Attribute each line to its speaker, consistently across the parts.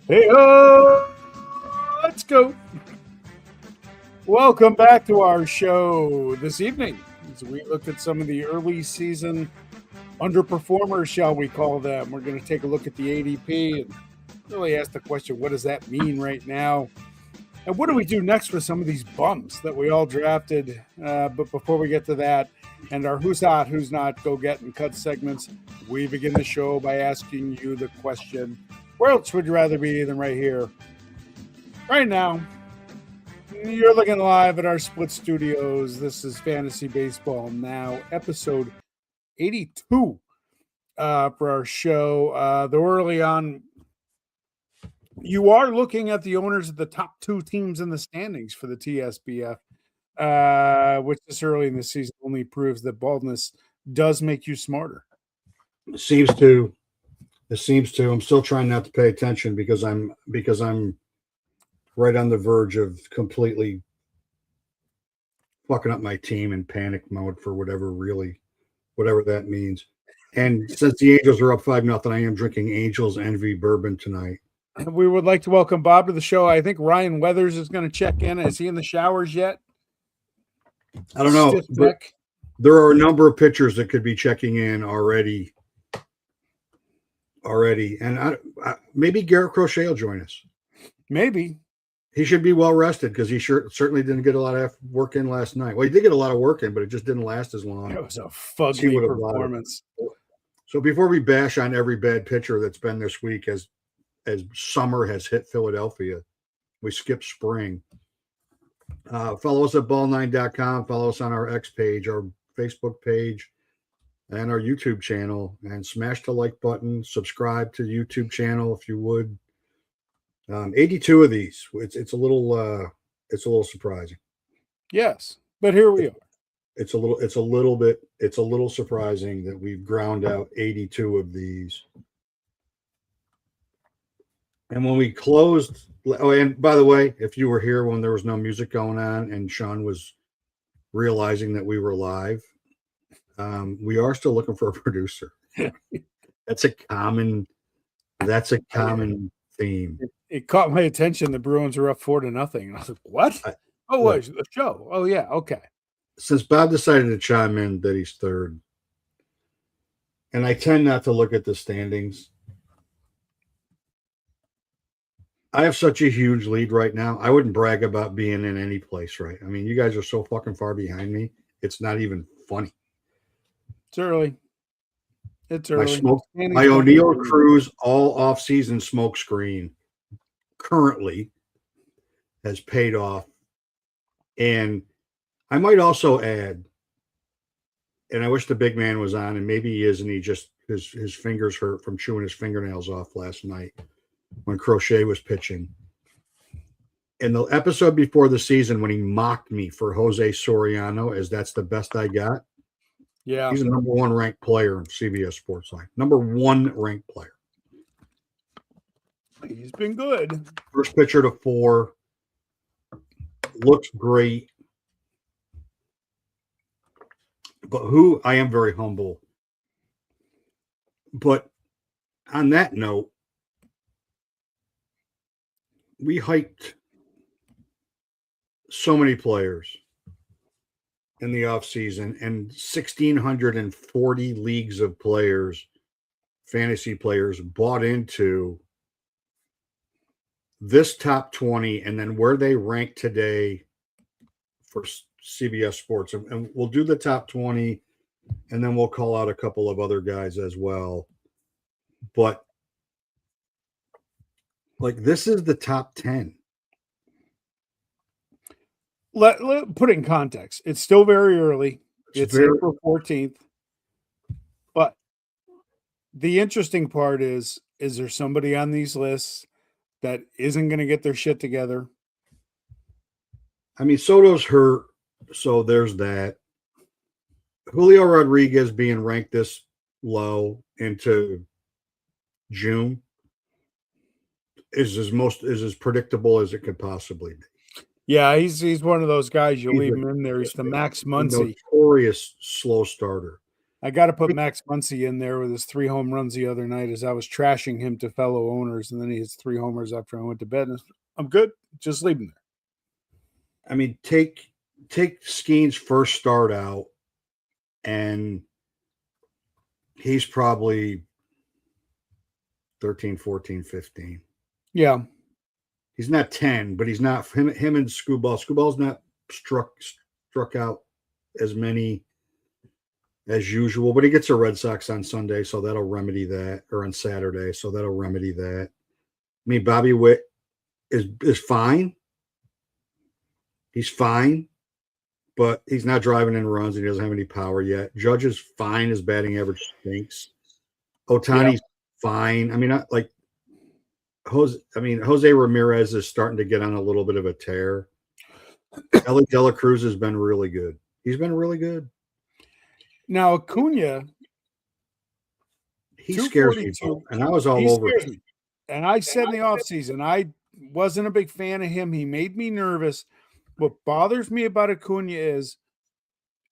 Speaker 1: Hey, let's go. Welcome back to our show this evening as we look at some of the early season underperformers, shall we call them. We're going to take a look at the ADP and really ask the question, what does that mean right now? And what do we do next for some of these bums that we all drafted? But before we get to that and our who's hot, who's not, go get and cut segments, we begin the show by asking you the question, where else would you rather be than right here, right now? You're looking live at our split studios. This is Fantasy Baseball Now, episode 82 for our show. Though early on, you are looking at the owners of the top two teams in the standings for the TSBF, which this early in the season only proves that baldness does make you smarter.
Speaker 2: It seems to. I'm still trying not to pay attention because I'm right on the verge of completely fucking up my team in panic mode for whatever that means. And since the Angels are up 5-0, I am drinking Angels Envy bourbon tonight.
Speaker 1: We would like to welcome Bob to the show. I think Ryan Weathers is going to check in. Is he in the showers yet?
Speaker 2: I don't know. But there are a number of pitchers that could be checking in already. And maybe Garrett Crochet will join us.
Speaker 1: Maybe.
Speaker 2: He should be well rested because he certainly didn't get a lot of work in last night. Well, he did get a lot of work in, but it just didn't last as long.
Speaker 1: It was a fugly performance.
Speaker 2: So before we bash on every bad pitcher that's been this week as summer has hit Philadelphia, we skip spring. Follow us at ball9.com. Follow us on our X page, our Facebook page, and our YouTube channel, and smash the like button. Subscribe to the YouTube channel if you would. 82 of these. It's a little surprising.
Speaker 1: Yes, but here we are.
Speaker 2: It's a little surprising that we've ground out 82 of these. And when we closed, and by the way, if you were here when there was no music going on and Sean was realizing that we were live, we are still looking for a producer. That's a common theme.
Speaker 1: It caught my attention. The Bruins are up 4-0. And I was like, what? The show. Oh, yeah. Okay.
Speaker 2: Since Bob decided to chime in that he's third, and I tend not to look at the standings. I have such a huge lead right now. I wouldn't brag about being in any place, right? I mean, you guys are so fucking far behind me. It's not even funny.
Speaker 1: It's early.
Speaker 2: My O'Neill Cruz all off-season smoke screen currently has paid off. And I might also add, and I wish the big man was on, and maybe he is, and he just his fingers hurt from chewing his fingernails off last night when Crochet was pitching. In the episode before the season when he mocked me for Jose Soriano as that's the best I got.
Speaker 1: Yeah.
Speaker 2: He's a number one ranked player in CBS Sportsline. Number one ranked player.
Speaker 1: He's been good.
Speaker 2: First pitcher to 4. Looks great. But I am very humble. But on that note, we hyped so many players in the offseason, and 1,640 leagues of players, fantasy players, bought into this top 20 and then where they rank today for CBS Sports. And we'll do the top 20, and then we'll call out a couple of other guys as well. But this is the top 10.
Speaker 1: Let put it in context. It's still very early. It's April 14th. But the interesting part is there somebody on these lists that isn't going to get their shit together?
Speaker 2: I mean, Soto's hurt, so there's that. Julio Rodriguez being ranked this low into June is as predictable as it could possibly be.
Speaker 1: Yeah, he's one of those guys. You leave him in there. He's the Max Muncy.
Speaker 2: Notorious slow starter.
Speaker 1: I got to put Max Muncy in there with his 3 home runs the other night as I was trashing him to fellow owners, and then he hits 3 homers after I went to bed. And I'm good. Just leave him there.
Speaker 2: I mean, take Skeen's first start out, and he's probably 13, 14, 15.
Speaker 1: Yeah.
Speaker 2: He's not 10, but he's not him and Screwball. Screwball's not struck out as many as usual, but he gets the Red Sox on Sunday, so that'll remedy that, or on Saturday, so that'll remedy that. I mean, Bobby Witt is fine. He's fine, but he's not driving in runs. He doesn't have any power yet. Judge is fine. His batting average stinks. Otani's fine. I mean, Jose Ramirez is starting to get on a little bit of a tear. Ellie De La Cruz has been really good. He's been really good.
Speaker 1: Now, Acuna,
Speaker 2: he scares me, and I was all over it.
Speaker 1: And I said in the offseason, I wasn't a big fan of him. He made me nervous. What bothers me about Acuna is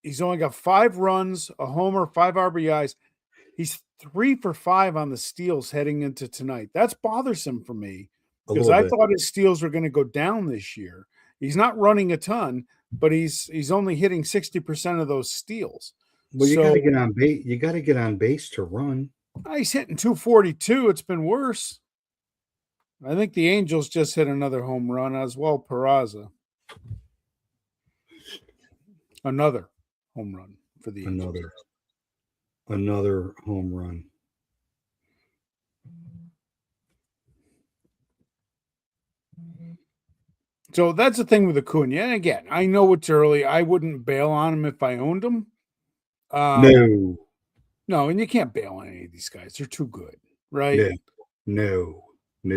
Speaker 1: he's only got 5 runs, a homer, 5 RBIs. He's 3 for 5 on the steals heading into tonight. That's bothersome for me because I thought his steals were going to go down this year. He's not running a ton, but he's only hitting 60% of those steals.
Speaker 2: Well, you got to get on base. You got to get on base to run.
Speaker 1: He's hitting 242. It's been worse. I think the Angels just hit another home run as well. Peraza. Another home run for the Angels.
Speaker 2: Another home run.
Speaker 1: So that's the thing with Acuna. And again, I know it's early. I wouldn't bail on him if I owned him. No, and you can't bail on any of these guys. They're too good, right?
Speaker 2: No.
Speaker 1: But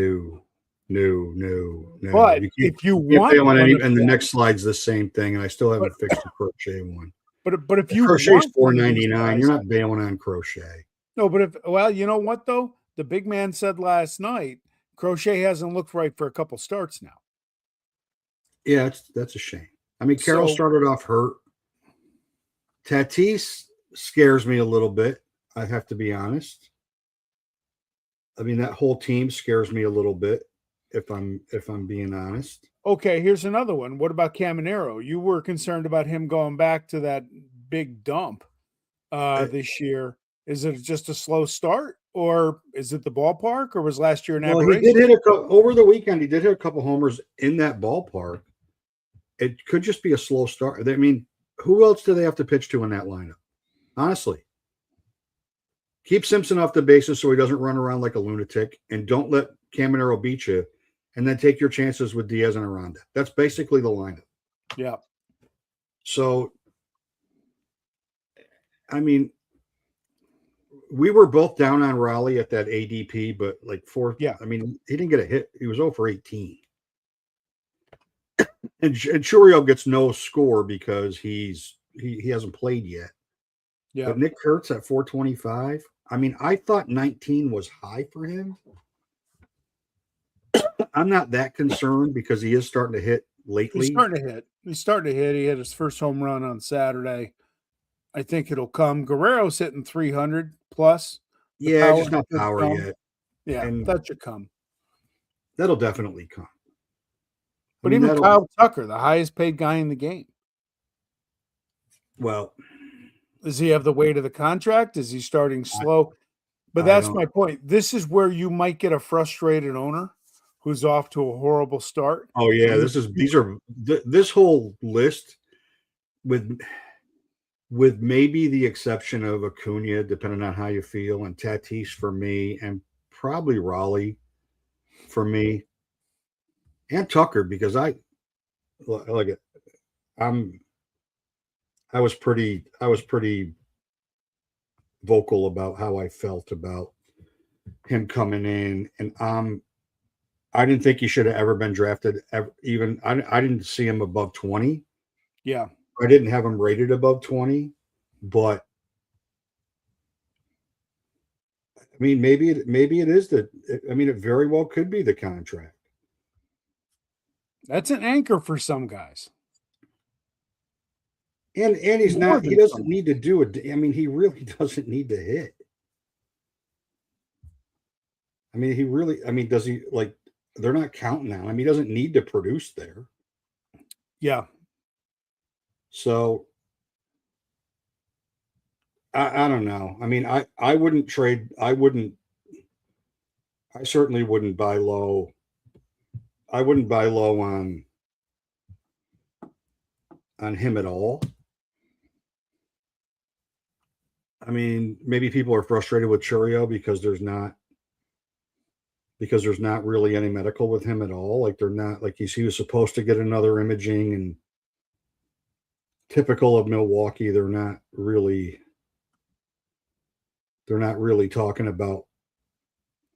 Speaker 1: if you want
Speaker 2: bail on any, and the next slide's the same thing, and I still haven't fixed the Crochet one.
Speaker 1: But if you
Speaker 2: Crochet's $4.99, you're not bailing on Crochet.
Speaker 1: No, but you know what though? The big man said last night, Crochet hasn't looked right for a couple starts now.
Speaker 2: Yeah, that's a shame. I mean, Carroll started off hurt. Tatis scares me a little bit. I have to be honest. I mean, that whole team scares me a little bit, if I'm being honest.
Speaker 1: Okay, here's another one. What about Caminero? You were concerned about him going back to that big dump this year. Is it just a slow start, or is it the ballpark, or was last year an aberration?
Speaker 2: He did hit over the weekend. He did hit a couple homers in that ballpark. It could just be a slow start. I mean, who else do they have to pitch to in that lineup? Honestly, keep Simpson off the bases so he doesn't run around like a lunatic, and don't let Caminero beat you, and then take your chances with Diaz and Aranda. That's basically the lineup.
Speaker 1: Yeah.
Speaker 2: So, I mean, we were both down on Raleigh at that ADP, but I mean, he didn't get a hit. He was 0 for 18. And Churio gets no score because he hasn't played yet.
Speaker 1: Yeah.
Speaker 2: But Nick Kurtz at 425. I mean, I thought 19 was high for him. I'm not that concerned because he is starting to hit lately.
Speaker 1: He's starting to hit. He had his first home run on Saturday. I think it'll come. Guerrero's hitting 300 plus.
Speaker 2: Yeah, just not power yet.
Speaker 1: Yeah, and that should come.
Speaker 2: That'll definitely come.
Speaker 1: But even Kyle Tucker, the highest paid guy in the game.
Speaker 2: Well,
Speaker 1: does he have the weight of the contract? Is he starting slow? But that's my point. This is where you might get a frustrated owner who's off to a horrible start.
Speaker 2: Oh yeah, this whole list with maybe the exception of Acuna, depending on how you feel, and Tatis for me, and probably Raleigh for me, and Tucker, because I was pretty vocal about how I felt about him coming in, and I didn't think he should have ever been drafted. Even I didn't see him above 20.
Speaker 1: Yeah,
Speaker 2: I didn't have him rated above 20, but I mean, maybe it is that. I mean, it very well could be the contract.
Speaker 1: That's an anchor for some guys.
Speaker 2: And he's
Speaker 1: More
Speaker 2: not. He
Speaker 1: than
Speaker 2: doesn't
Speaker 1: some.
Speaker 2: need to do it. I mean, he really doesn't need to hit. I mean, he really. I mean, does he like? They're not counting on him. He doesn't need to produce there.
Speaker 1: Yeah.
Speaker 2: So I don't know. I mean, I wouldn't trade. I wouldn't. I certainly wouldn't buy low. I wouldn't buy low on him at all. I mean, maybe people are frustrated with Churio because there's not really any medical with him at all. Like they're not like he was supposed to get another imaging, and typical of Milwaukee, they're not really talking about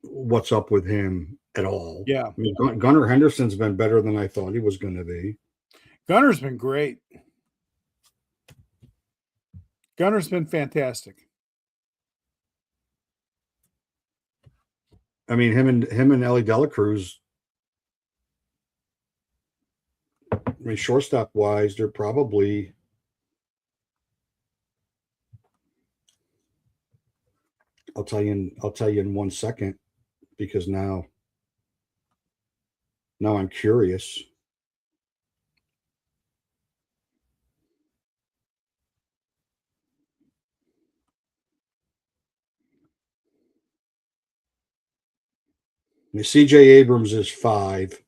Speaker 2: what's up with him at all.
Speaker 1: Yeah.
Speaker 2: I mean, Gunnar Henderson's been better than I thought he was going to be.
Speaker 1: Gunner's been great. Gunner's been fantastic.
Speaker 2: I mean, him and Ellie Dela Cruz. I mean, shortstop wise, they're probably. I'll tell you in 1 second because now I'm curious. I mean, CJ Abrams is 5.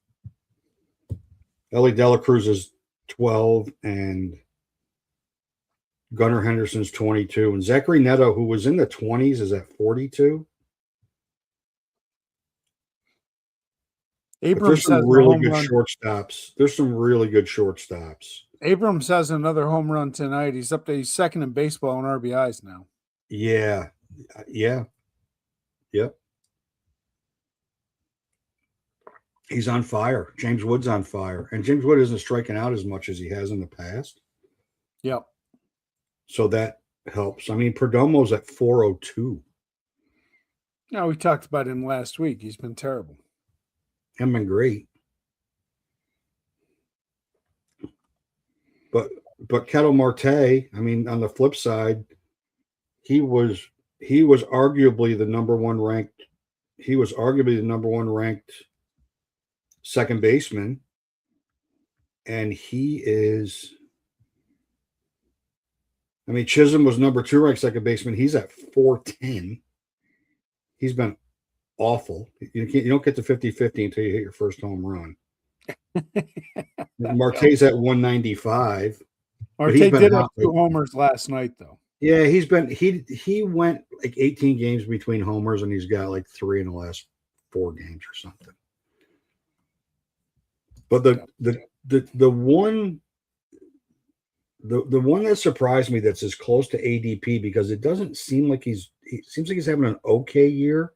Speaker 2: Ellie Dela Cruz is 12, and Gunnar Henderson's 22, and Zachary Neto, who was in the 20s, is at 42. But there's
Speaker 1: Abrams
Speaker 2: some
Speaker 1: has a
Speaker 2: really
Speaker 1: home
Speaker 2: good
Speaker 1: run.
Speaker 2: shortstops. There's some really good shortstops.
Speaker 1: Abrams has another home run tonight. He's up to he's second in baseball in RBIs now.
Speaker 2: Yeah. Yeah. Yep. He's on fire. James Wood's on fire. And James Wood isn't striking out as much as he has in the past.
Speaker 1: Yep.
Speaker 2: So that helps. I mean, Perdomo's at 402.
Speaker 1: No, we talked about him last week. He's been terrible.
Speaker 2: Him been great. But Ketel Marte, I mean, on the flip side, he was arguably the number one ranked. He was arguably the number one ranked second baseman, and he is. I mean, Chisholm was number 2 ranked second baseman. He's at 410. He's been awful. You don't get to 50-50 until you hit your first home run. Marte's at 195.
Speaker 1: Marte did have 2 homers last night, though.
Speaker 2: Yeah, he went like 18 games between homers, and he's got like 3 in the last 4 games or something. But the one that surprised me that's as close to ADP because it doesn't seem like he seems like he's having an okay year.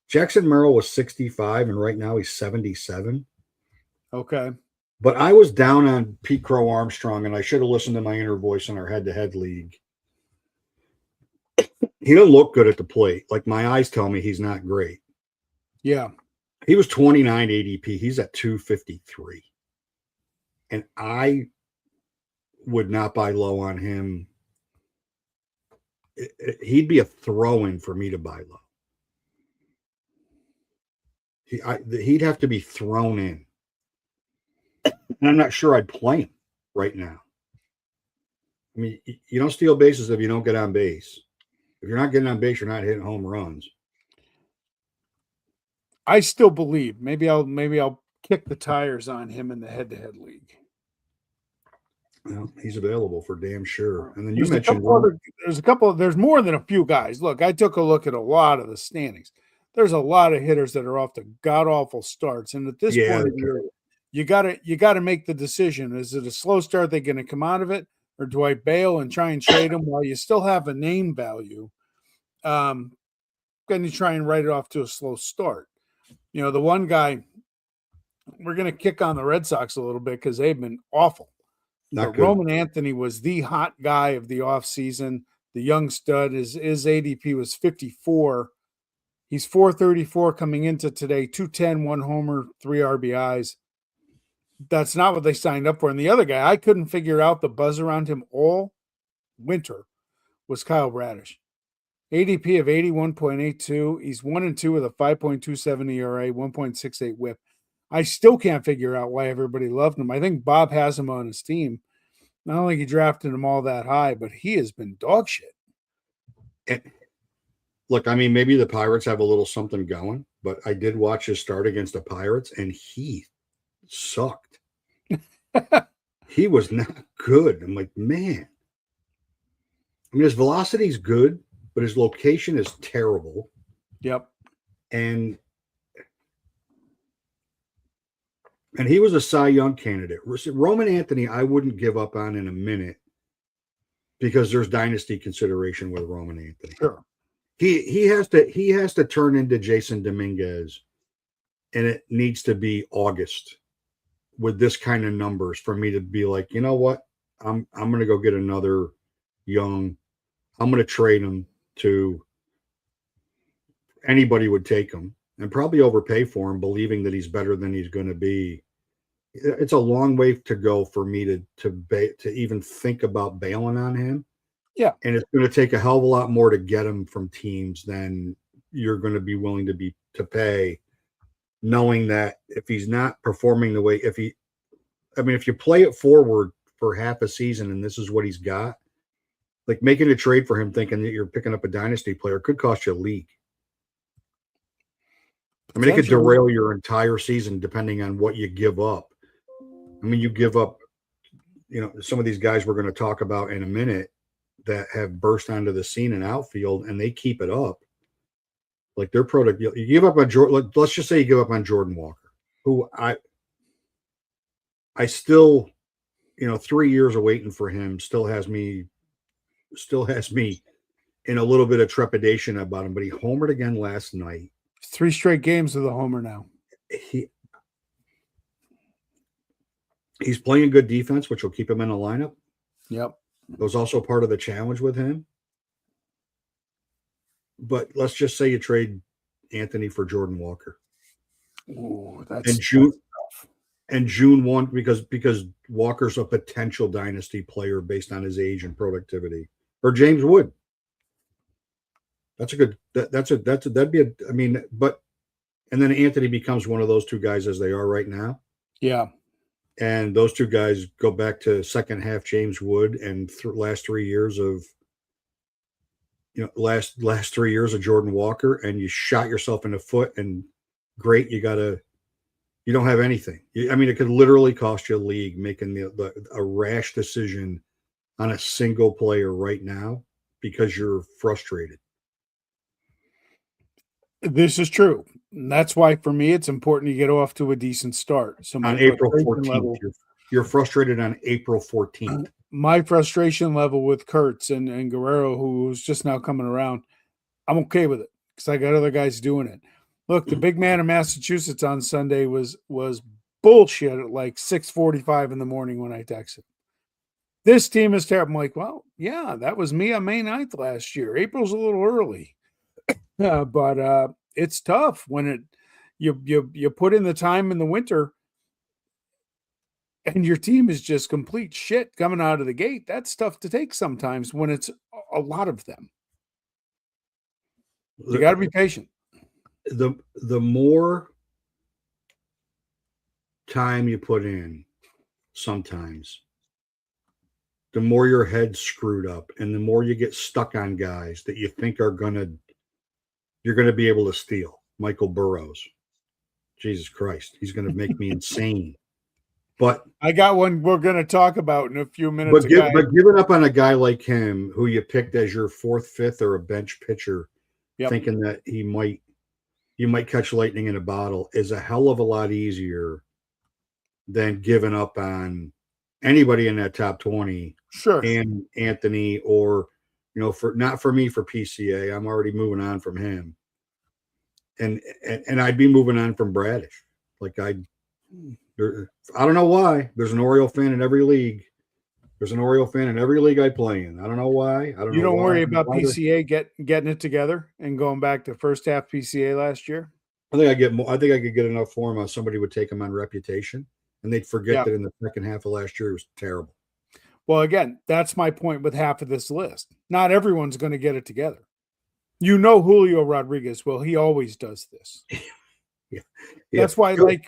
Speaker 2: Jackson Merrill was 65, and right now he's 77.
Speaker 1: Okay.
Speaker 2: But I was down on Pete Crow Armstrong, and I should have listened to my inner voice in our head-to-head league. He doesn't look good at the plate. Like my eyes tell me he's not great.
Speaker 1: Yeah.
Speaker 2: He was 29 ADP. He's at 253. And I would not buy low on him. He'd be a throw-in for me to buy low. He'd have to be thrown in. And I'm not sure I'd play him right now. I mean, you don't steal bases if you don't get on base. If you're not getting on base, you're not hitting home runs.
Speaker 1: I still believe maybe I'll kick the tires on him in the head-to-head league.
Speaker 2: Well, he's available for damn sure. And then
Speaker 1: there's there's more than a few guys. Look, I took a look at a lot of the standings. There's a lot of hitters that are off to god-awful starts. And at this point of the year, you gotta make the decision. Is it a slow start? They're going to come out of it, or do I bail and try and trade them while you still have a name value? Then you try and write it off to a slow start. You know, the one guy we're going to kick on the Red Sox a little bit because they've been awful. But Roman Anthony was the hot guy of the offseason. The young stud, his ADP was 54. He's 434 coming into today, 210, 1 homer, 3 RBIs. That's not what they signed up for. And the other guy, I couldn't figure out the buzz around him all winter was Kyle Bradish. ADP of 81.82. He's 1-2 with a 5.27 ERA, 1.68 whip. I still can't figure out why everybody loved him. I think Bob has him on his team. Not only he drafted him all that high, but he has been dog shit.
Speaker 2: And look, I mean, maybe the Pirates have a little something going, but I did watch his start against the Pirates, and he sucked. He was not good. I'm like, man. I mean, his velocity is good, but his location is terrible.
Speaker 1: Yep.
Speaker 2: And he was a Cy Young candidate. Roman Anthony, I wouldn't give up on in a minute because there's dynasty consideration with Roman Anthony.
Speaker 1: Sure.
Speaker 2: He has to turn into Jason Dominguez, and it needs to be August with this kind of numbers for me to be like, you know what? I'm going to go get another young. I'm going to trade him to anybody would take him and probably overpay for him, believing that he's better than he's going to be. It's a long way to go for me to even think about bailing on him.
Speaker 1: Yeah.
Speaker 2: And it's going to take a hell of a lot more to get him from teams than you're going to be willing to pay, knowing that if he's not performing the way, if you play it forward for half a season and this is what he's got, like making a trade for him thinking that you're picking up a dynasty player could cost you a league. I mean, it could derail your entire season depending on what you give up. I mean, you give up, some of these guys we're going to talk about in a minute that have burst onto the scene in outfield and they keep it up. Like their product, you give up on Jordan. Let's just say you give up on Jordan Walker, who I still, 3 years of waiting for him still has me in a little bit of trepidation about him. But he homered again last night.
Speaker 1: 3 straight games with a homer now.
Speaker 2: He's playing good defense, which will keep him in the lineup.
Speaker 1: Yep.
Speaker 2: It was also part of the challenge with him. But let's just say you trade Anthony for Jordan Walker.
Speaker 1: Ooh,
Speaker 2: and June 1 because Walker's a potential dynasty player based on his age and productivity. Or James Wood. That'd be and then Anthony becomes one of those two guys as they are right now.
Speaker 1: Yeah.
Speaker 2: And those two guys go back to second half James Wood and last 3 years of last 3 years of Jordan Walker, and you shot yourself in the foot. And great, you don't have anything. It could literally cost you a league making a rash decision on a single player right now because you're frustrated.
Speaker 1: This is true. And that's why, for me, it's important to get off to a decent start. So
Speaker 2: on April 14th, you're frustrated on April 14th.
Speaker 1: My frustration level with Kurtz and Guerrero, who's just now coming around, I'm okay with it because I got other guys doing it. Look, the big man in Massachusetts on Sunday was bullshit at like 6:45 in the morning when I texted. This team is terrible. I'm like, well, yeah, that was me on May 9th last year. April's a little early. But it's tough when you put in the time in the winter and your team is just complete shit coming out of the gate. That's tough to take sometimes when it's a lot of them. You got to be patient.
Speaker 2: The more time you put in, sometimes, the more your head's screwed up and the more you get stuck on guys that you think you're going to be able to steal. Michael Burrows. Jesus Christ. He's going to make me insane. But
Speaker 1: I got one we're going to talk about in a few minutes.
Speaker 2: But giving up on a guy like him, who you picked as your fourth, fifth, or a bench pitcher, thinking that you might catch lightning in a bottle, is a hell of a lot easier than giving up on anybody in that top 20.
Speaker 1: Sure.
Speaker 2: And Anthony, or not for me for PCA. I'm already moving on from him. And I'd be moving on from Bradish. Like I don't know why. There's an Oriole fan in every league. There's an Oriole fan in every league I play in. I don't know why.
Speaker 1: You don't worry about PCA getting it together and going back to first half PCA last year.
Speaker 2: I think I could get enough for him. Somebody would take him on reputation. and they'd forget
Speaker 1: Yeah.
Speaker 2: that in the second half of last year it was terrible.
Speaker 1: Well, again, that's my point with half of this list. Not everyone's going to get it together. You know Julio Rodriguez. Well, he always does this.
Speaker 2: Yeah.
Speaker 1: That's why, like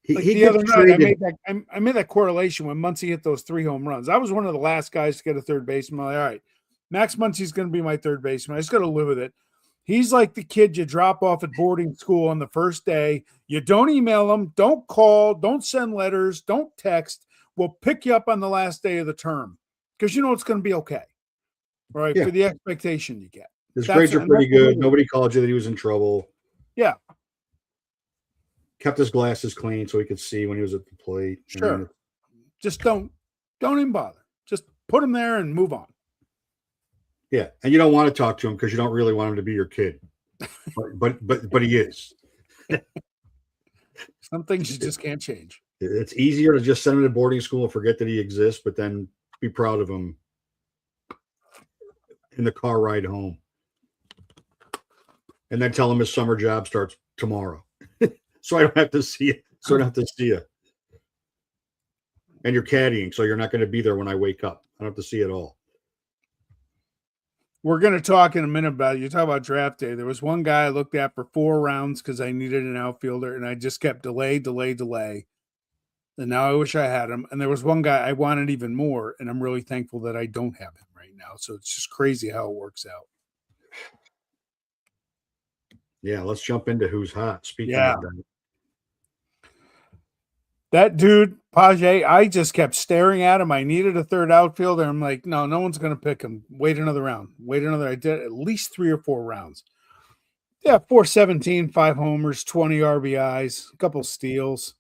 Speaker 2: he
Speaker 1: the other
Speaker 2: gets
Speaker 1: night,
Speaker 2: traded.
Speaker 1: I made that correlation when Muncy hit those 3 home runs. I was one of the last guys to get a third baseman. I'm like, all right, Max Muncy's going to be my third baseman. I just got to live with it. He's like the kid you drop off at boarding school on the first day. You don't email him, don't call, don't send letters, don't text. We'll pick you up on the last day of the term because you know it's going to be okay, right?
Speaker 2: Yeah.
Speaker 1: For the expectation you get.
Speaker 2: His grades are pretty good. Nobody called you that he was in trouble.
Speaker 1: Yeah.
Speaker 2: Kept his glasses clean so he could see when he was at the plate.
Speaker 1: Sure. I mean, just don't even bother. Just put him there and move on.
Speaker 2: Yeah, and you don't want to talk to him because you don't really want him to be your kid, but he is.
Speaker 1: Some things you just can't change.
Speaker 2: It's easier to just send him to boarding school and forget that he exists, but then be proud of him in the car ride home, and then tell him his summer job starts tomorrow, so I don't have to see it. So I don't have to see you. And you're caddying, so you're not going to be there when I wake up. I don't have to see it all.
Speaker 1: We're going to talk in a minute about it. You talk about draft day. There was one guy I looked at for 4 rounds because I needed an outfielder, and I just kept delay. And now I wish I had him. And there was one guy I wanted even more, and I'm really thankful that I don't have him right now. So it's just crazy how it works out.
Speaker 2: Yeah, let's jump into who's hot. Speaking of
Speaker 1: that dude, Page, I just kept staring at him. I needed a third outfielder. I'm like, no one's going to pick him. Wait another round. I did at least 3 or 4 rounds. Yeah, 417, 5 homers, 20 RBIs, a couple steals,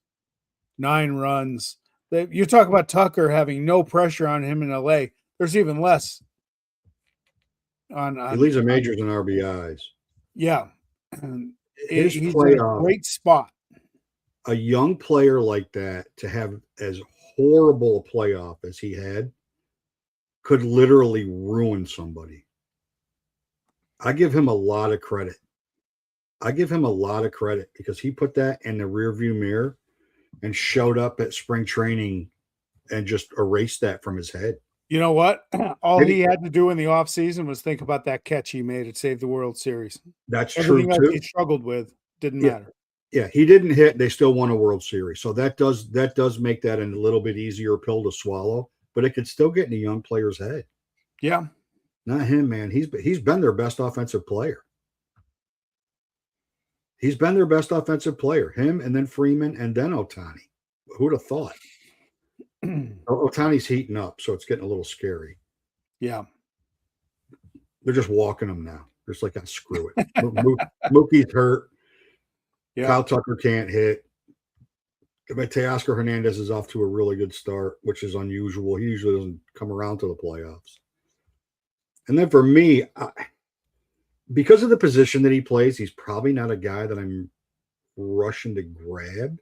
Speaker 1: 9 runs. You talk about Tucker having no pressure on him in LA. There's even less.
Speaker 2: He leads the majors in RBIs.
Speaker 1: Yeah.
Speaker 2: He's
Speaker 1: in a great spot.
Speaker 2: A young player like that to have as horrible a playoff as he had could literally ruin somebody. I give him a lot of credit. Because he put that in the rearview mirror and showed up at spring training and just erased that from his head.
Speaker 1: You know what? All he had to do in the offseason was think about that catch he made at Save the World Series.
Speaker 2: That's
Speaker 1: Everything
Speaker 2: true too.
Speaker 1: He struggled with didn't matter.
Speaker 2: Yeah, he didn't hit. They still won a World Series, so that does make that a little bit easier pill to swallow. But it could still get in a young player's head.
Speaker 1: Yeah,
Speaker 2: not him, man. He's been their best offensive player. Him, and then Freeman, and then Ohtani. Who'd have thought? Ohtani's heating up, so it's getting a little scary.
Speaker 1: Yeah,
Speaker 2: they're just walking him now. They're just like, oh, screw it. Mookie's hurt. Yeah. Kyle Tucker can't hit. But Teoscar Hernandez is off to a really good start, which is unusual. He usually doesn't come around to the playoffs. And then for me, because of the position that he plays, he's probably not a guy that I'm rushing to grab.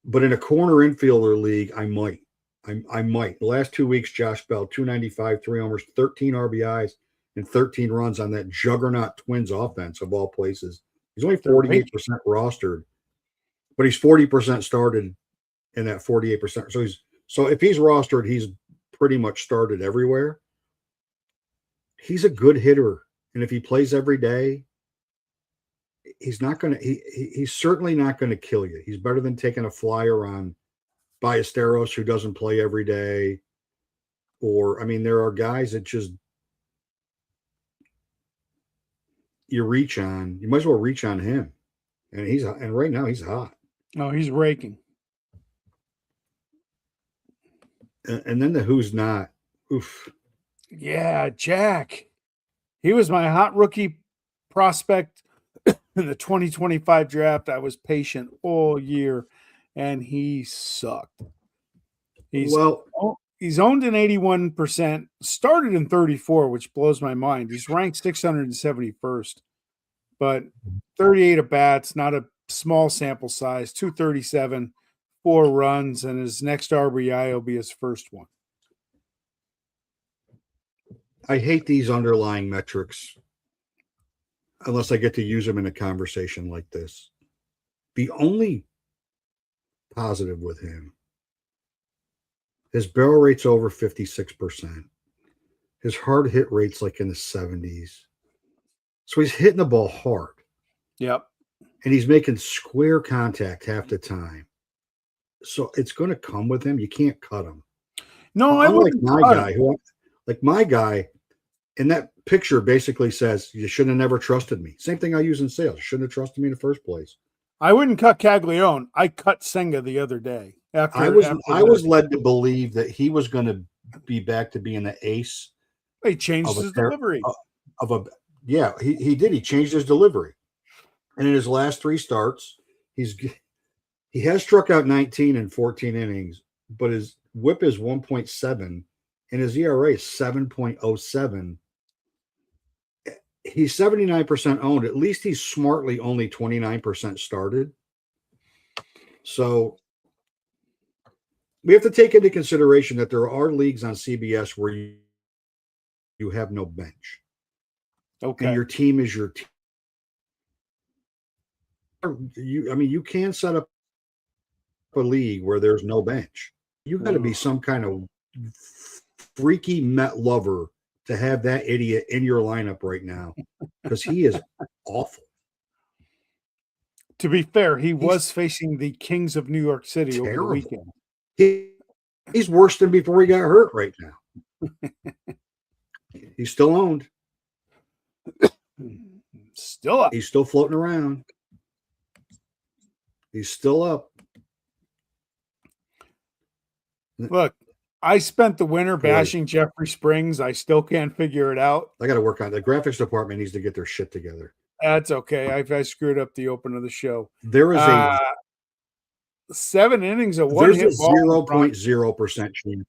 Speaker 2: But in a corner infielder league, I might. I might. The last 2 weeks, Josh Bell, 295, 3 homers, 13 RBIs, and 13 runs on that juggernaut Twins offense of all places. He's only 48% rostered, but he's 40% started in that 48%. So if he's rostered, he's pretty much started everywhere. He's a good hitter, and if he plays every day, he's certainly not going to kill you. He's better than taking a flyer on Ballesteros, who doesn't play every day. Or, I mean, there are guys that just you reach on. You might as well reach on him. And right now he's hot.
Speaker 1: Oh, he's raking.
Speaker 2: And then the who's not. Oof.
Speaker 1: Yeah, Jack. He was my hot rookie prospect in the 2025 draft. I was patient all year, and he sucked. He's owned in 81%, started in 34, which blows my mind. He's ranked 671st, but 38 at bats, not a small sample size, 237, 4 runs, and his next RBI will be his first one.
Speaker 2: I hate these underlying metrics unless I get to use them in a conversation like this. The only positive with him. His barrel rate's over 56%. His hard hit rate's like in the 70s. So he's hitting the ball hard.
Speaker 1: Yep.
Speaker 2: And he's making square contact half the time. So it's going to come with him. You can't cut him.
Speaker 1: No, I
Speaker 2: Unlike
Speaker 1: wouldn't
Speaker 2: my
Speaker 1: cut
Speaker 2: guy,
Speaker 1: him.
Speaker 2: my guy, and that picture basically says you shouldn't have never trusted me. Same thing I use in sales. You shouldn't have trusted me in the first place.
Speaker 1: I wouldn't cut Caglione. I cut Senga the other day.
Speaker 2: I was led to believe that he was going to be back to being the ace.
Speaker 1: He changed his delivery.
Speaker 2: He did. He changed his delivery. And in his last 3 starts, he has struck out 19 in 14 innings, but his whip is 1.7 and his ERA is 7.07. He's 79% owned. At least he's smartly only 29% started. So we have to take into consideration that there are leagues on CBS where you have no bench.
Speaker 1: Okay.
Speaker 2: And your team is your team. You can set up a league where there's no bench. You've got to be some kind of freaky Met lover to have that idiot in your lineup right now, because he is awful.
Speaker 1: To be fair, he's was facing the Kings of New York City terrible. Over the weekend.
Speaker 2: He's worse than before he got hurt right now. He's still owned.
Speaker 1: Still up.
Speaker 2: He's still floating around. He's still up.
Speaker 1: Look, I spent the winter bashing Jeffrey Springs. I still can't figure it out.
Speaker 2: I got to work on it. The graphics department needs to get their shit together.
Speaker 1: That's okay. I screwed up the open of the show.
Speaker 2: There is a
Speaker 1: 7 innings of one hit ball.
Speaker 2: 0.0% chance.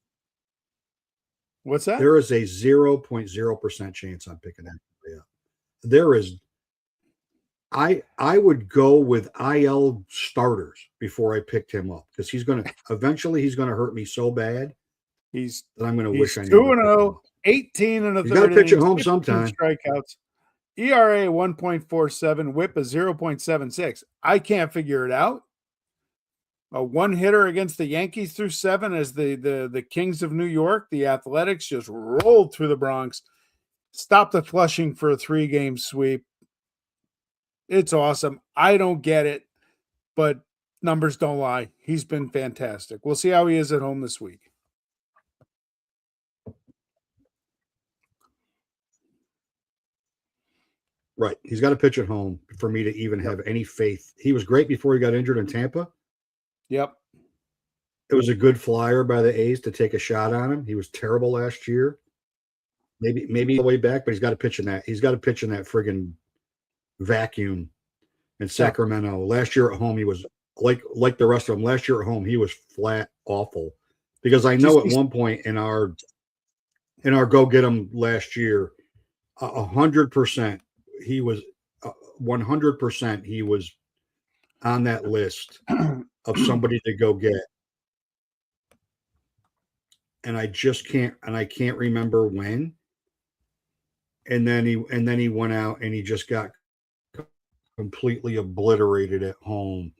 Speaker 1: What's that?
Speaker 2: There is a 0.0% chance I'm picking that up. There is. I would go with IL starters before I picked him up, because he's going to hurt me so bad. That I'm going to wish I knew.
Speaker 1: 2-0, 18 and a third.
Speaker 2: You got to pitch at home sometime.
Speaker 1: Strikeouts. ERA 1.47, whip is 0.76. I can't figure it out. A one hitter against the Yankees through 7 as the Kings of New York, the Athletics, just rolled through the Bronx, stopped the Flushing for a 3-game sweep. It's awesome. I don't get it, but numbers don't lie. He's been fantastic. We'll see how he is at home this week.
Speaker 2: Right. He's got to pitch at home for me to even have any faith. He was great before he got injured in Tampa.
Speaker 1: Yep.
Speaker 2: It was a good flyer by the A's to take a shot on him. He was terrible last year. Maybe the way back, but he's got to pitch in that. He's got to pitch in that friggin' vacuum in Sacramento. Last year at home, he was like the rest of them. Last year at home, he was flat awful. Because I know at one point in our go get him last year, 100%. He was 100%. He was on that list of somebody to go get, and I just can't. And I can't remember when. And then he went out and he just got completely obliterated at home.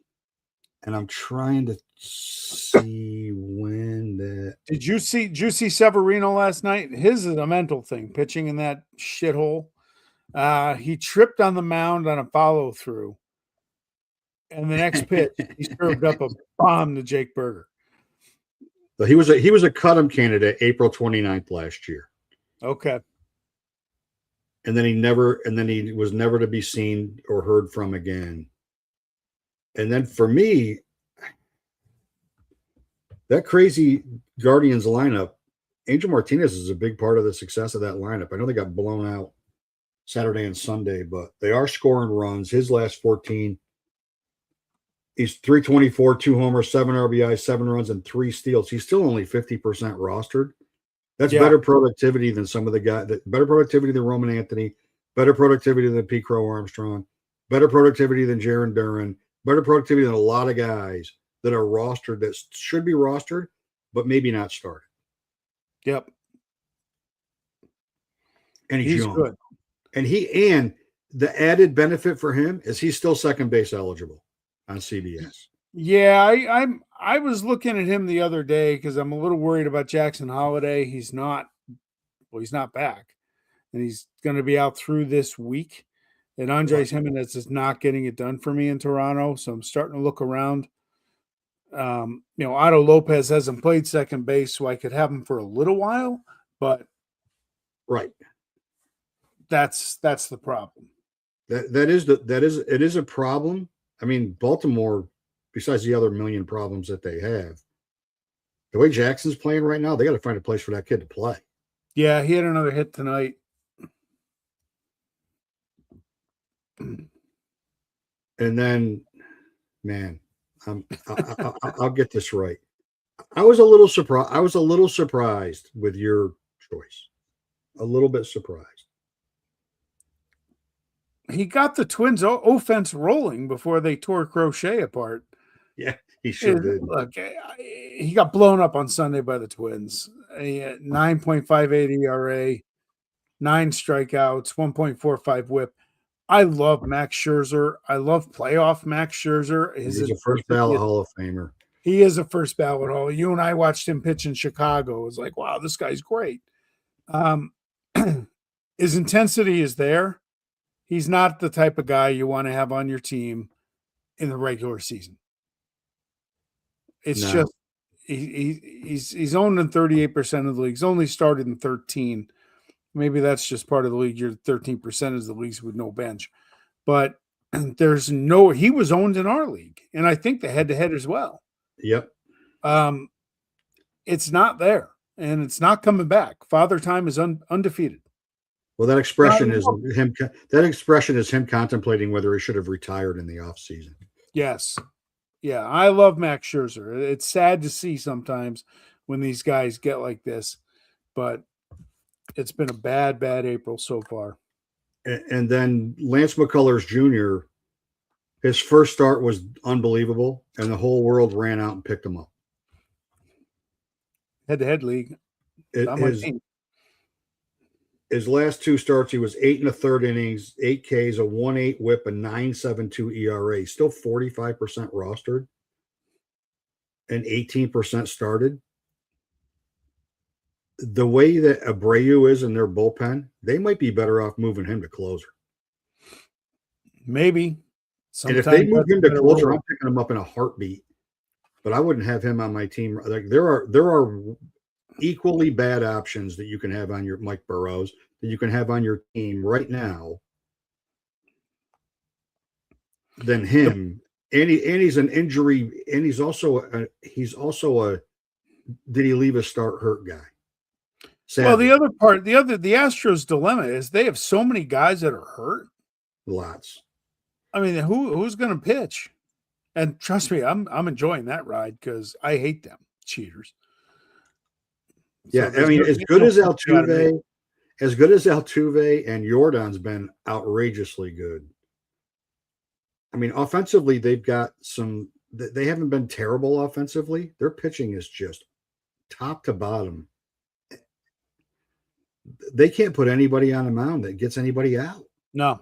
Speaker 2: And I'm trying to see when that.
Speaker 1: Did you see Severino last night? His is a mental thing, pitching in that shithole. He tripped on the mound on a follow through, and the next pitch he served up a bomb to Jake Berger.
Speaker 2: So he was a cut-him candidate April 29th last year.
Speaker 1: Okay.
Speaker 2: And then he was never to be seen or heard from again. And then for me, that crazy Guardians lineup, Angel Martinez is a big part of the success of that lineup. I know they got blown out Saturday and Sunday, but they are scoring runs. His last 14, he's 324, 2 homers, 7 RBIs, 7 runs, and 3 steals. He's still only 50% rostered. That's better productivity than some of the guys. Better productivity than Roman Anthony. Better productivity than Pete Crow Armstrong. Better productivity than Jaron Duran. Better productivity than a lot of guys that are rostered that should be rostered, but maybe not started.
Speaker 1: Yep.
Speaker 2: And he's young. Good. And the added benefit for him is he's still second base eligible on CBS.
Speaker 1: Yeah, I was looking at him the other day because I'm a little worried about Jackson Holiday. He's not back, and he's going to be out through this week. And Andres Jimenez is not getting it done for me in Toronto, so I'm starting to look around. Otto Lopez hasn't played second base, so I could have him for a little while, but
Speaker 2: Right.
Speaker 1: that's the problem.
Speaker 2: It is a problem. I mean, Baltimore, besides the other million problems that they have, the way Jackson's playing right now, they got to find a place for that kid to play.
Speaker 1: Yeah, he had another hit tonight.
Speaker 2: And then, man, I'll get this right. I was a little surprised. I was a little surprised with your choice. A little bit surprised.
Speaker 1: He got the Twins' offense rolling before they tore Crochet apart.
Speaker 2: Yeah, he sure did.
Speaker 1: Look, he got blown up on Sunday by the Twins. 9.58 ERA, 9 strikeouts, 1.45 WHIP. I love Max Scherzer. I love playoff Max Scherzer.
Speaker 2: He's a first ballot Hall of Famer.
Speaker 1: He is a first ballot Hall. You and I watched him pitch in Chicago. It was like, wow, this guy's great. His intensity is there. He's not the type of guy you want to have on your team in the regular season. It's just he's owned in 38% of the leagues. Only started in 13. Maybe that's just part of the league. You're 13% is the leagues with no bench. But he was owned in our league, and I think the head-to-head as well.
Speaker 2: Yep.
Speaker 1: It's not there, and it's not coming back. Father Time is undefeated.
Speaker 2: Well, that expression is him. That expression is him contemplating whether he should have retired in the offseason.
Speaker 1: Yes. Yeah, I love Max Scherzer. It's sad to see sometimes when these guys get like this, but it's been a bad April so far.
Speaker 2: And then Lance McCullers Jr., his first start was unbelievable, and the whole world ran out and picked him up.
Speaker 1: Head-to-head league.
Speaker 2: His last 2 starts, he was 8 1/3 innings, 8 Ks, a 1.8 WHIP, a 9.72 ERA. Still 45% rostered and 18% started. The way that Abreu is in their bullpen, they might be better off moving him to closer.
Speaker 1: Maybe.
Speaker 2: And if they move him to closer, I'm picking him up in a heartbeat. But I wouldn't have him on my team. Like there are equally bad options that you can have on your Mike Burrows that you can have on your team right now than him. And he's an injury, and he's also a did he leave a start hurt guy? Sadly.
Speaker 1: Well, the other part, the Astros dilemma is they have so many guys that are hurt.
Speaker 2: Lots.
Speaker 1: I mean, who's going to pitch? And trust me, I'm enjoying that ride because I hate them cheaters.
Speaker 2: Yeah, so I mean, as good as Altuve and Jordan's been outrageously good. I mean, offensively, they've got some. They haven't been terrible offensively. Their pitching is just top to bottom. They can't put anybody on the mound that gets anybody out.
Speaker 1: No.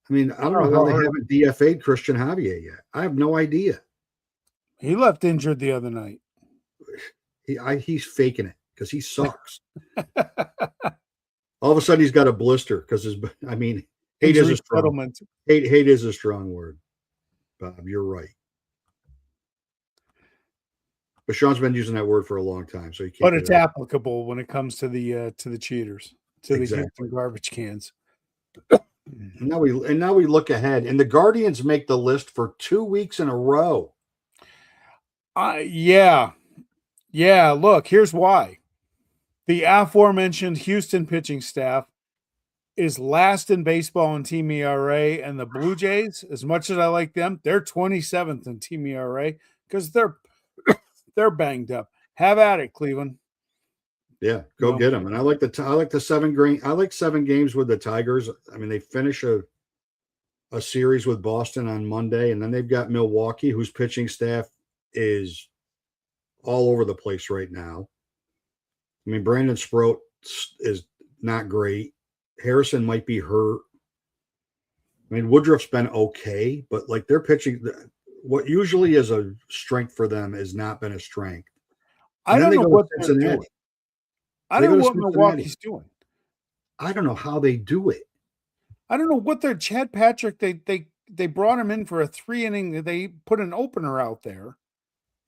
Speaker 2: I mean, I don't know how they haven't DFA'd Christian Javier yet. I have no idea.
Speaker 1: He left injured the other night.
Speaker 2: He's faking it because he sucks. All of a sudden, he's got a blister because hate is a strong. Hate is a strong word. Bob, you're right. But Sean's been using that word for a long time, so he can't.
Speaker 1: But it's applicable when it comes to the cheaters, to the Houston garbage cans.
Speaker 2: And now we look ahead, and the Guardians make the list for 2 weeks in a row.
Speaker 1: Yeah. Look, here's why. The aforementioned Houston pitching staff is last in baseball in team ERA, and the Blue Jays, as much as I like them, they're 27th in team ERA because they're banged up. Have at it, Cleveland.
Speaker 2: Yeah, go get them. And I like the 7 games with the Tigers. I mean, they finish a series with Boston on Monday, and then they've got Milwaukee, whose pitching staff is all over the place right now. I mean, Brandon Sproat is not great. Harrison might be hurt. I mean, Woodruff's been okay, but like their pitching, what usually is a strength for them has not been a strength.
Speaker 1: I
Speaker 2: And then
Speaker 1: don't
Speaker 2: they
Speaker 1: know
Speaker 2: go to
Speaker 1: what they're doing.
Speaker 2: Cincinnati.
Speaker 1: I
Speaker 2: They
Speaker 1: don't
Speaker 2: go
Speaker 1: know
Speaker 2: to
Speaker 1: what
Speaker 2: Cincinnati.
Speaker 1: Milwaukee's doing.
Speaker 2: I don't know how they do it.
Speaker 1: I don't know what they're Chad Patrick. They brought him in for a 3 inning. They put an opener out there.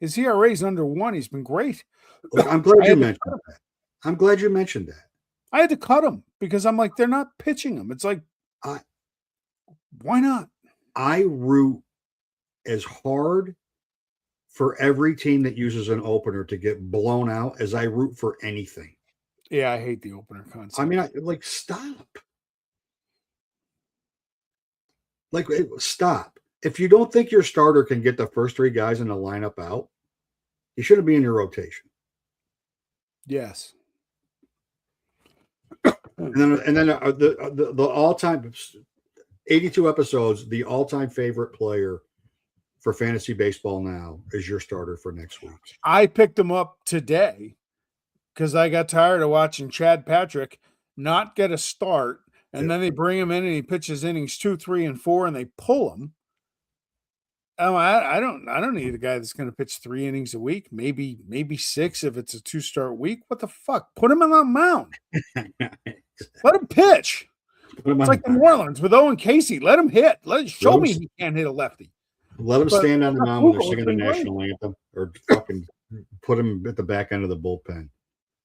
Speaker 1: His ERA's under 1. He's been great.
Speaker 2: Well, I'm glad
Speaker 1: I
Speaker 2: you
Speaker 1: had to
Speaker 2: mentioned
Speaker 1: cut him.
Speaker 2: that. I'm glad you mentioned that.
Speaker 1: I had to cut him because I'm like, they're not pitching him. It's like,
Speaker 2: I
Speaker 1: why not?
Speaker 2: I root as hard for every team that uses an opener to get blown out as I root for anything.
Speaker 1: Yeah, I hate the opener concept.
Speaker 2: I mean, like, stop. Like, stop. If you don't think your starter can get the first 3 guys in the lineup out, he shouldn't be in your rotation.
Speaker 1: Yes.
Speaker 2: And then the all-time 82 episodes, the all-time favorite player for fantasy baseball now is your starter for next week.
Speaker 1: I picked him up today because I got tired of watching Chad Patrick not get a start, and then they bring him in and he pitches innings 2, 3, and 4, and they pull him. I don't need a guy that's going to pitch 3 innings a week, maybe 6 if it's a 2-start week. What the fuck? Put him on the mound. Let him pitch. It's like New Orleans with Owen Casey. Let him hit. Show me he can't hit a lefty.
Speaker 2: Let him stand on the mound when they're singing the
Speaker 1: Lugo's
Speaker 2: national anthem, or fucking put him at the back end of the bullpen.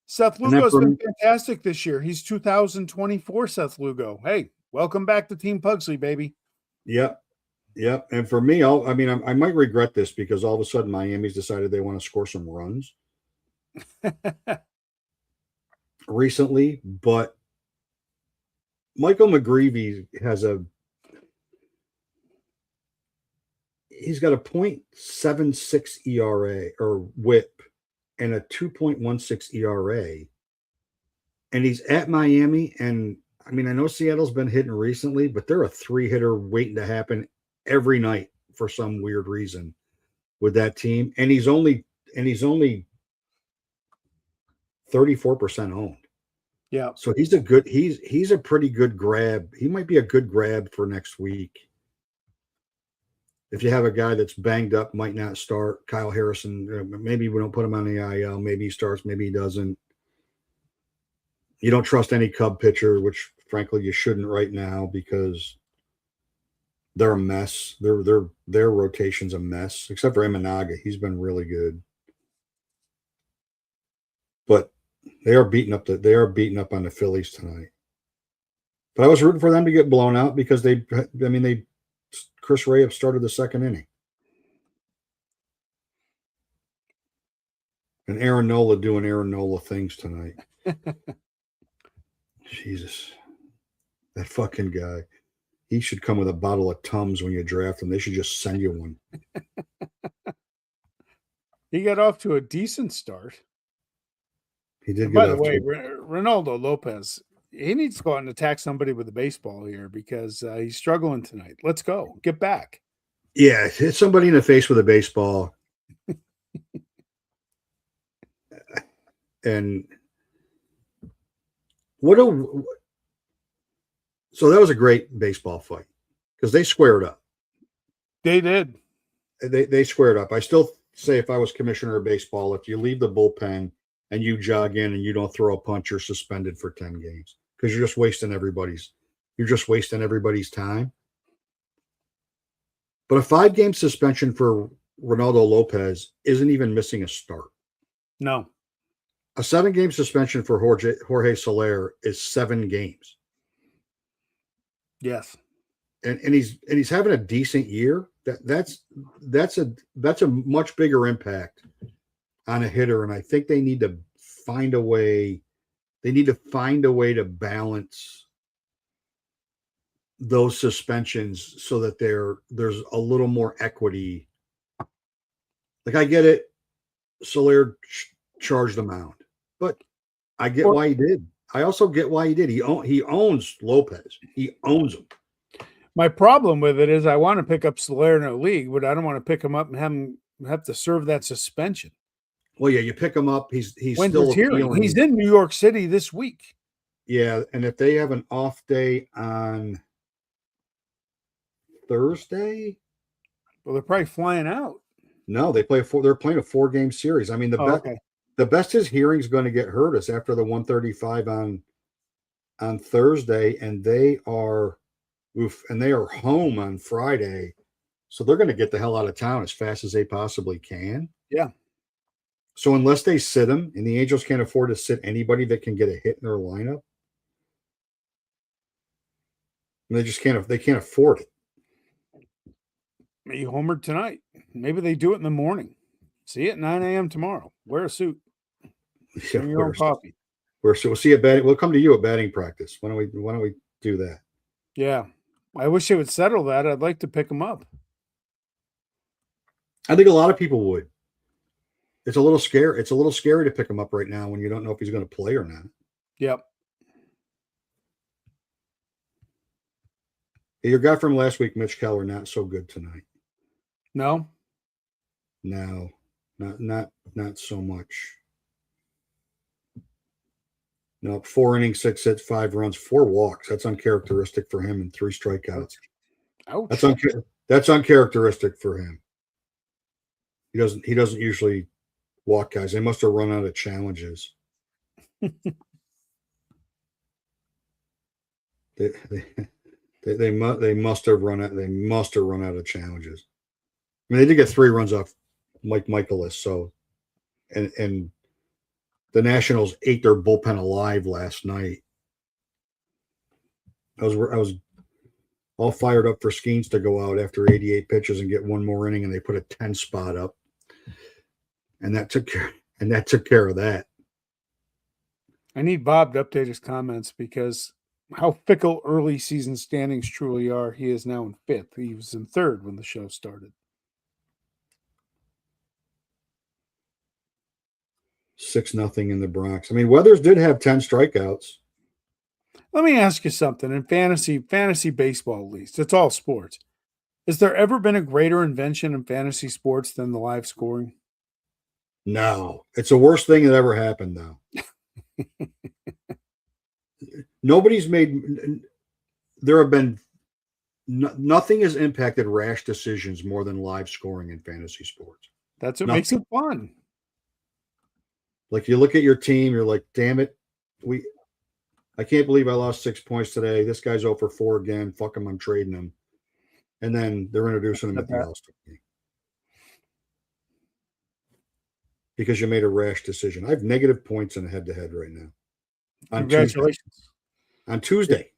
Speaker 1: Seth Lugo's been fantastic this year. He's 2024 Seth Lugo. Hey, welcome back to Team Pugsley, baby.
Speaker 2: Yep. And for me, I might regret this because all of a sudden Miami's decided they want to score some runs recently, but Michael McGreevy he's got a .76 ERA or WHIP and a 2.16 ERA, and he's at Miami. And I mean, I know Seattle's been hitting recently, but they're a 3-hitter waiting to happen every night for some weird reason with that team. And he's only 34% owned.
Speaker 1: Yeah.
Speaker 2: So he's a pretty good grab. He might be a good grab for next week. If you have a guy that's banged up, might not start. Kyle Harrison, maybe we don't put him on the IL. Maybe he starts, maybe he doesn't. You don't trust any Cub pitcher, which frankly you shouldn't right now because they're a mess. Their rotation's a mess, except for Imanaga. He's been really good, but they are beating up on the Phillies tonight. But I was rooting for them to get blown out because Chris Ray started the second inning. And Aaron Nola doing Aaron Nola things tonight. Jesus. That fucking guy. He should come with a bottle of Tums when you draft him. They should just send you one.
Speaker 1: He got off to a decent start.
Speaker 2: He did.
Speaker 1: By the way, Ronaldo Lopez, he needs to go out and attack somebody with a baseball here because he's struggling tonight. Let's go. Get back.
Speaker 2: Yeah, hit somebody in the face with a baseball. And so that was a great baseball fight because they squared up.
Speaker 1: They did.
Speaker 2: They squared up. I still say if I was commissioner of baseball, if you leave the bullpen and you jog in and you don't throw a punch, you're suspended for 10 games because you're just wasting everybody's time. But a 5-game suspension for Ronaldo Lopez isn't even missing a start.
Speaker 1: No.
Speaker 2: A 7-game suspension for Jorge Soler is 7 games.
Speaker 1: Yes.
Speaker 2: And he's having a decent year. That's a much bigger impact on a hitter. And I think they need to find a way. They need to find a way to balance those suspensions so that there's a little more equity. Like I get it. Soler charged the mound, but I get why he did. I also get why he did. He owns Lopez. He owns him.
Speaker 1: My problem with it is I want to pick up Soler in a league, but I don't want to pick him up and have to serve that suspension.
Speaker 2: Well, yeah, you pick him up. He's
Speaker 1: When's
Speaker 2: still
Speaker 1: his hearing? He's in New York City this week.
Speaker 2: Yeah, and if they have an off day on Thursday,
Speaker 1: Well, they're probably flying out.
Speaker 2: No, they're playing a 4-game series. I mean,
Speaker 1: Okay.
Speaker 2: the best his hearing's going to get hurt is after the 135 on Thursday, and they are home on Friday. So they're going to get the hell out of town as fast as they possibly can.
Speaker 1: Yeah.
Speaker 2: So unless they sit him, and the Angels can't afford to sit anybody that can get a hit in their lineup, and they can't afford it.
Speaker 1: Maybe homered tonight. Maybe they do it in the morning. See you at 9 a.m. tomorrow. Wear a suit. Bring your own coffee.
Speaker 2: We'll see a batting. We'll come to you at batting practice. Why don't we do that?
Speaker 1: Yeah. I wish they would settle that. I'd like to pick them up.
Speaker 2: I think a lot of people would. It's a little scary. It's a little scary to pick him up right now when you don't know if he's going to play or not.
Speaker 1: Yep.
Speaker 2: Your guy from last week, Mitch Keller, not so good tonight.
Speaker 1: No,
Speaker 2: not so much. No, 4 innings, 6 hits, 5 runs, 4 walks. That's uncharacteristic for him, and 3 strikeouts.
Speaker 1: Ouch.
Speaker 2: That's uncharacteristic for him. He doesn't usually walk guys. They must have run out of challenges. They must have run out of challenges. I mean, they did get 3 runs off Mike Michaelis, so and the Nationals ate their bullpen alive last night. I was all fired up for Skeens to go out after 88 pitches and get 1 more inning, and they put a 10 spot up, and that took care of that.
Speaker 1: I need Bob to update his comments because how fickle early season standings truly are. He is now in 5th. He was in 3rd when the show started.
Speaker 2: 6-0 in the Bronx. I mean, Weathers did have 10 strikeouts.
Speaker 1: Let me ask you something. In fantasy baseball, at least, it's all sports. Has there ever been a greater invention in fantasy sports than the live scoring?
Speaker 2: No, it's the worst thing that ever happened, though. Nothing has impacted rash decisions more than live scoring in fantasy sports.
Speaker 1: That's what makes it fun.
Speaker 2: Like, you look at your team, you're like, damn it, I can't believe I lost 6 points today. This guy's 0 for 4 again. Fuck him, I'm trading him. And then they're introducing him at the All-Star game. Because you made a rash decision. I have negative points in a head-to-head right now.
Speaker 1: Congratulations.
Speaker 2: On Tuesday.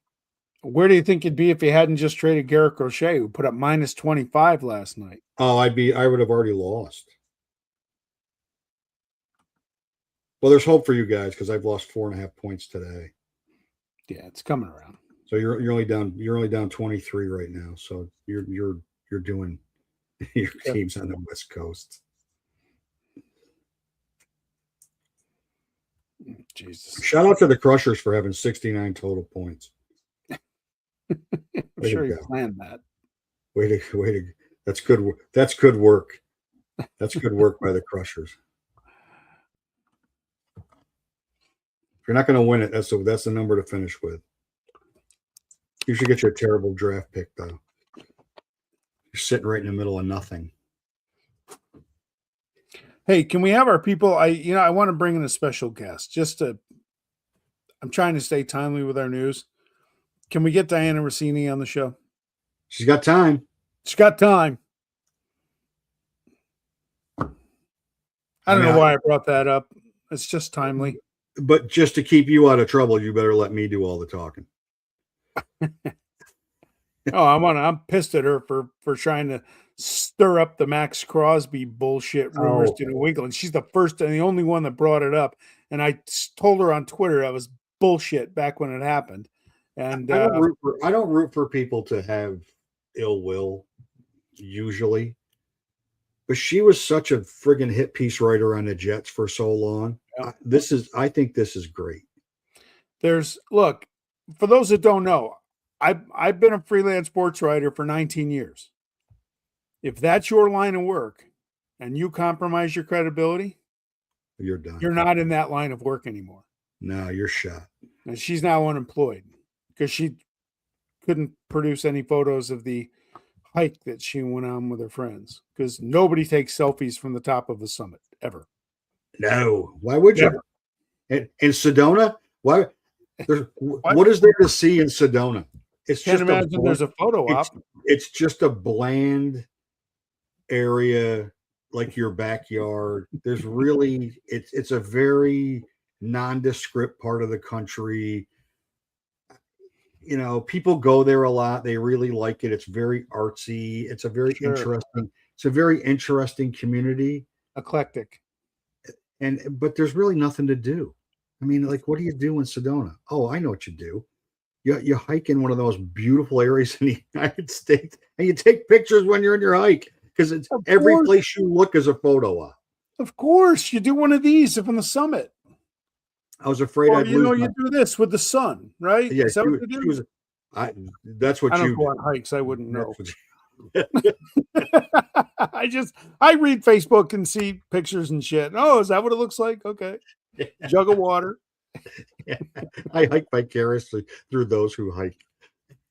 Speaker 1: Where do you think you'd be if you hadn't just traded Garrett Crochet, who put up minus 25 last night?
Speaker 2: Oh, I would have already lost. Well, there's hope for you guys because I've lost 4.5 points today.
Speaker 1: Yeah, it's coming around.
Speaker 2: So you're only down 23 right now. So you're doing your team's on the West Coast.
Speaker 1: Jesus.
Speaker 2: Shout out to the Crushers for having 69 total points.
Speaker 1: I'm sure you planned that.
Speaker 2: Way to that's good. That's good work. That's good work by the Crushers. If you're not going to win it, that's the number to finish with. You should get you a terrible draft pick, though. You're sitting right in the middle of nothing.
Speaker 1: Hey, can we have our people? I want to bring in a special guest. I'm trying to stay timely with our news. Can we get Diana Rossini on the show?
Speaker 2: She's got time.
Speaker 1: She's got time. I don't know why I brought that up. It's just timely.
Speaker 2: But just to keep you out of trouble, you better let me do all the talking.
Speaker 1: I'm pissed at her for trying to stir up the Max Crosby bullshit rumors to New England. She's the first and the only one that brought it up. And I told her on Twitter that was bullshit back when it happened. And
Speaker 2: I don't root for people to have ill will usually. But she was such a friggin' hit piece writer on the Jets for so long. Yeah. I think this is great.
Speaker 1: Look, for those that don't know, I've been a freelance sports writer for 19 years. If that's your line of work and you compromise your credibility,
Speaker 2: you're done.
Speaker 1: You're not in that line of work anymore.
Speaker 2: No, you're shot.
Speaker 1: And she's now unemployed because she couldn't produce any photos of the hike that she went on with her friends because nobody takes selfies from the top of the summit ever.
Speaker 2: No, why would you?
Speaker 1: Never.
Speaker 2: In Sedona, why? What is there to see in Sedona? It's
Speaker 1: Can't
Speaker 2: just a
Speaker 1: imagine there's a photo op.
Speaker 2: it's just a bland area like your backyard. There's really it's a very nondescript part of the country. You know, people go there a lot. They really like it. It's very artsy. It's a very
Speaker 1: Sure.
Speaker 2: interesting community.
Speaker 1: Eclectic.
Speaker 2: But there's really nothing to do. I mean, like, what do you do in Sedona? Oh, I know what you do. You hike in one of those beautiful areas in the United States, and you take pictures when you're in your hike because it's
Speaker 1: Of
Speaker 2: every
Speaker 1: course.
Speaker 2: place you look is a photo op.
Speaker 1: Of course, you do one of these from the summit.
Speaker 2: I was afraid
Speaker 1: Or
Speaker 2: I'd lose.
Speaker 1: you do this with the sun, right?
Speaker 2: Yeah,
Speaker 1: Is that what you do?
Speaker 2: she was. That's what
Speaker 1: I don't
Speaker 2: you
Speaker 1: go
Speaker 2: do.
Speaker 1: on hikes. I wouldn't know.
Speaker 2: That's what
Speaker 1: I read Facebook and see pictures and shit. Oh, is that what it looks like? Okay. Jug of water.
Speaker 2: I hike vicariously through those who hike.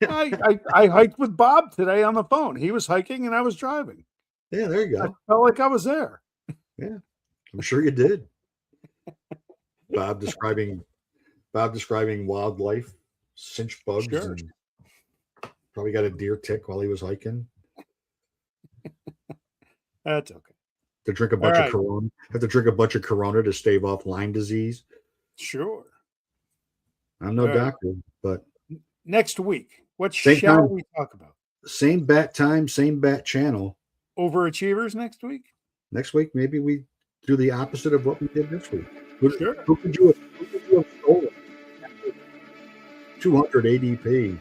Speaker 1: I hiked with Bob today on the phone. He was hiking and I was driving.
Speaker 2: Yeah, there you
Speaker 1: I
Speaker 2: go.
Speaker 1: felt like I was there.
Speaker 2: Yeah, I'm sure you did. Bob describing wildlife, cinch bugs,
Speaker 1: Sure.
Speaker 2: and probably got a deer tick while he was hiking.
Speaker 1: That's okay.
Speaker 2: To drink a bunch of Corona. Have to drink a bunch of Corona to stave off Lyme disease.
Speaker 1: Sure.
Speaker 2: I'm no doctor, but
Speaker 1: next week, what shall we talk about?
Speaker 2: Same bat time, same bat channel.
Speaker 1: Overachievers next week?
Speaker 2: Next week, maybe we do the opposite of what we did this week.
Speaker 1: Sure.
Speaker 2: Who could you have stolen? 200 ADP.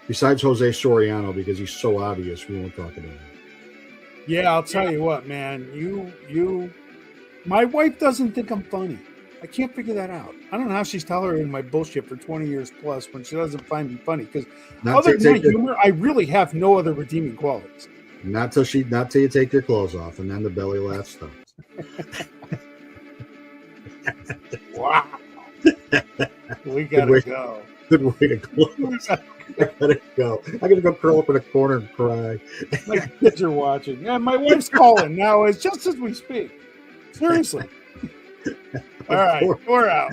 Speaker 2: Besides Jose Soriano, because he's so obvious, we won't talk about him.
Speaker 1: Yeah, I'll tell you what, man. My wife doesn't think I'm funny. I can't figure that out. I don't know how she's tolerating my bullshit for 20 years plus when she doesn't find me funny. Because other than my humor, I really have no other redeeming qualities.
Speaker 2: Not till you take your clothes off, and then the belly laugh starts.
Speaker 1: Wow. We gotta go.
Speaker 2: Good way to close. I gotta go. I gotta go curl up in a corner and cry.
Speaker 1: My kids are watching. Yeah, my wife's calling now. It's just as we speak. Seriously. All right, we're out.